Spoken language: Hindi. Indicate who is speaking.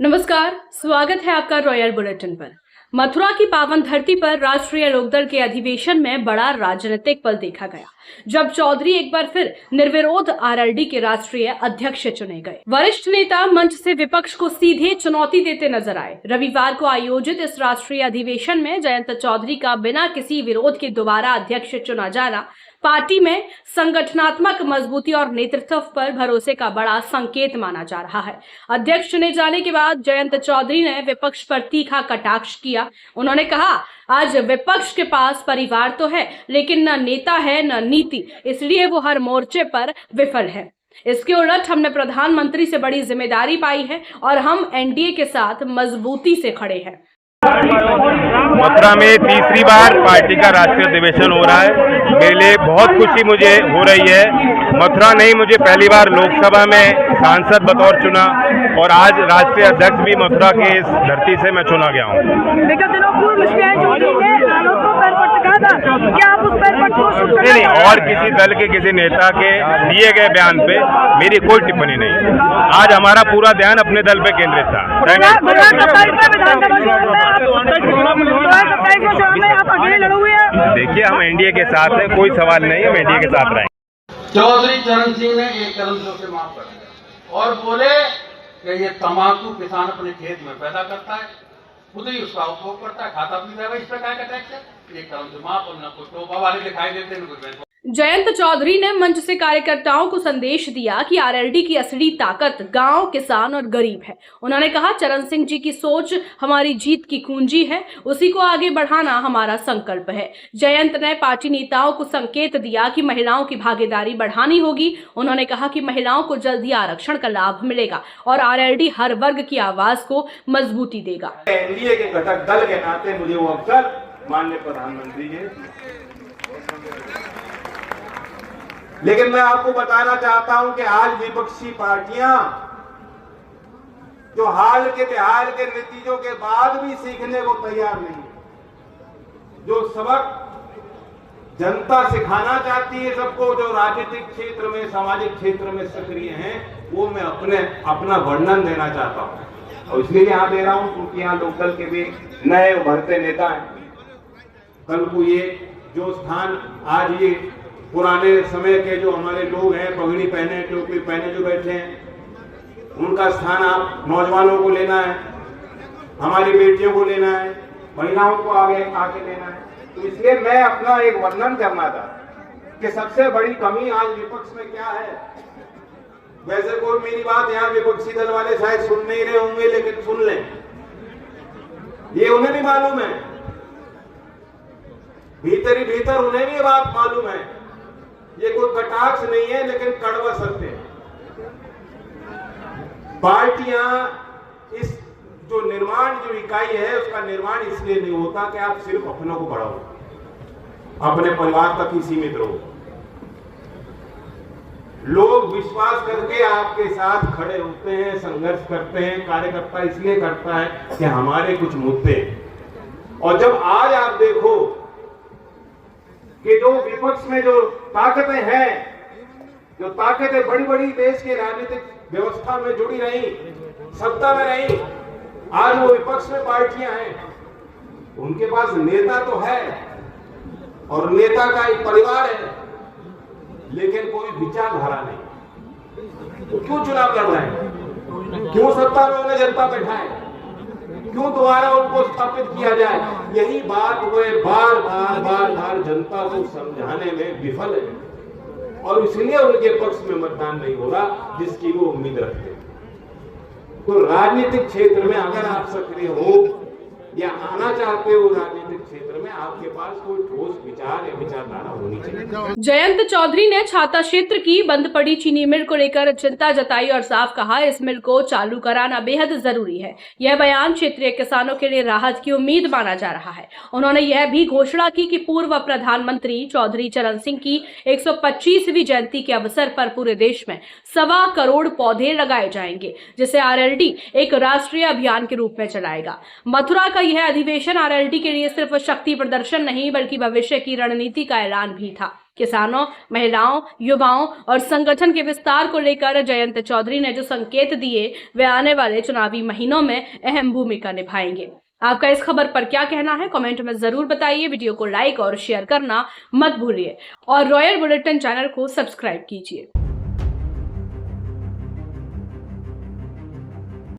Speaker 1: नमस्कार, स्वागत है आपका रॉयल बुलेटिन पर। मथुरा की पावन धरती पर राष्ट्रीय लोकदल के अधिवेशन में बड़ा राजनीतिक पल देखा गया, जब चौधरी एक बार फिर निर्विरोध आरएलडी के राष्ट्रीय अध्यक्ष चुने गए। वरिष्ठ नेता मंच से विपक्ष को सीधे चुनौती देते नजर आए। रविवार को आयोजित इस राष्ट्रीय अधिवेशन में जयंत चौधरी का बिना किसी विरोध के दोबारा अध्यक्ष चुना जाना पार्टी में संगठनात्मक मजबूती और नेतृत्व पर भरोसे का बड़ा संकेत माना जा रहा है। अध्यक्ष चुने जाने के बाद जयंत चौधरी ने विपक्ष पर तीखा कटाक्ष किया। उन्होंने कहा, आज विपक्ष के पास परिवार तो है, लेकिन न नेता है न नीति, इसलिए वो हर मोर्चे पर विफल है। इसके उलट हमने प्रधानमंत्री से बड़ी जिम्मेदारी पाई है और हम एनडीए के साथ मजबूती से खड़े हैं।
Speaker 2: मथुरा में तीसरी बार पार्टी का राष्ट्रीय अधिवेशन हो रहा है। मेरे लिए बहुत खुशी मुझे हो रही है। मथुरा नहीं, मुझे पहली बार लोकसभा में सांसद बतौर चुना और आज राष्ट्रीय अध्यक्ष भी मथुरा के इस धरती से मैं चुना गया हूँ। नहीं, और किसी दल के किसी नेता के दिए गए बयान पे मेरी कोई टिप्पणी नहीं। आज हमारा पूरा ध्यान अपने दल पे केंद्रित था। देखिए, हम एनडीए के साथ हैं, कोई सवाल नहीं, हम एनडीए के साथ रहें।
Speaker 3: चौधरी चरण सिंह ने एक कदम से माफ कर दिया और बोले कि ये तंबाकू किसान अपने खेत में पैदा करता है, खुद ही उसका उपभोग करता है, खाता पीता है, इस प्रकार का टैक्स है। एक कदम से माफ और न कुछ टोपा वाले दिखाई देते हैं, कुछ।
Speaker 1: जयंत चौधरी ने मंच से कार्यकर्ताओं को संदेश दिया कि आरएलडी की असली ताकत गांव, किसान और गरीब है। उन्होंने कहा, चरण सिंह जी की सोच हमारी जीत की कुंजी है, उसी को आगे बढ़ाना हमारा संकल्प है। जयंत ने पार्टी नेताओं को संकेत दिया कि महिलाओं की भागीदारी बढ़ानी होगी। उन्होंने कहा कि महिलाओं को जल्द ही आरक्षण का लाभ मिलेगा और आरएलडी हर वर्ग की आवाज को मजबूती देगा।
Speaker 4: एनडीए के घटक दल के नाते मुझे वो अवसर माननीय प्रधानमंत्री जी, लेकिन मैं आपको बताना चाहता हूं कि आज विपक्षी पार्टियां जो हाल के नतीजों के बाद भी सीखने को तैयार नहीं, जो सबक जनता सिखाना चाहती है सबको, जो राजनीतिक क्षेत्र में, सामाजिक क्षेत्र में सक्रिय हैं, वो मैं अपना वर्णन देना चाहता हूं और इसलिए यहां दे रहा हूं क्योंकि यहां लोकदल के भी नए उभरते नेता हैं। कल को ये जो स्थान आज ये पुराने समय के जो हमारे लोग हैं, पगड़ी पहने, टोपी पहने जो बैठे हैं, उनका स्थान आप नौजवानों को लेना है, हमारी बेटियों को लेना है, महिलाओं को आगे आके लेना है। तो इसलिए मैं अपना एक वर्णन करना था कि सबसे बड़ी कमी आज विपक्ष में क्या है। वैसे कोई मेरी बात यहाँ विपक्षी दल वाले शायद सुन नहीं रहे होंगे, लेकिन सुन लें, ये उन्हें भी मालूम है, भीतर ही भीतर उन्हें भी ये बात मालूम है। ये कोई कटाक्ष नहीं है, लेकिन कड़वा सत्य है। पार्टियां इस जो निर्माण जो इकाई है, उसका निर्माण इसलिए नहीं होता कि आप सिर्फ अपनों को बढ़ाओ, अपने परिवार तक ही सीमित रहो। लोग विश्वास करके आपके साथ खड़े होते हैं, संघर्ष करते हैं। कार्यकर्ता इसलिए करता है कि हमारे कुछ मुद्दे, और जब आज आप देखो कि जो विपक्ष में जो ताकतें हैं, जो ताकतें बड़ी बड़ी देश के राजनीतिक व्यवस्था में जुड़ी रही, सत्ता में रही, आज वो विपक्ष में पार्टियां हैं, उनके पास नेता तो है और नेता का एक परिवार है, लेकिन कोई विचारधारा नहीं। तो क्यों चुनाव लड़ रहे हैं? क्यों सत्ता में उन्हें जनता बैठाए? क्यों दोबारा उनको स्थापित किया जाए? यही बात वे बार बार जनता को समझाने में विफल है और इसलिए उनके पक्ष में मतदान नहीं हो रहा जिसकी वो उम्मीद रखते। तो राजनीतिक क्षेत्र में अगर आप सक्रिय हो या आना चाहते हो राजनीतिक क्षेत्र में, आपके पास कोई ठोस विचार या विचारधारा होनी चाहिए।
Speaker 1: जयंत चौधरी ने छाता क्षेत्र की बंद पड़ी चीनी मिल को लेकर चिंता जताई और साफ कहा, इस मिल को चालू कराना बेहद जरूरी है। यह बयान क्षेत्रीय किसानों के लिए राहत की उम्मीद माना जा रहा है। उन्होंने यह भी घोषणा की कि पूर्व प्रधानमंत्री चौधरी चरण सिंह की 125वीं जयंती के अवसर पर पूरे देश में 1.25 करोड़ पौधे लगाए जाएंगे, जिसे आरएलडी एक राष्ट्रीय अभियान के रूप में चलाएगा। मथुरा का यह अधिवेशन आरएलडी के लिए सिर्फ शक्ति प्रदर्शन नहीं, बल्कि भविष्य की रणनीति का ऐलान भी था किसानों, महिलाओं, युवाओं और संगठन के विस्तार को लेकर जयंत चौधरी ने जो संकेत दिए वे आने वाले चुनावी महीनों में अहम भूमिका निभाएंगे। आपका इस खबर पर क्या कहना है कमेंट में जरूर बताइए। वीडियो को लाइक और शेयर करना मत भूलिए और रॉयल बुलेटिन चैनल को सब्सक्राइब कीजिए।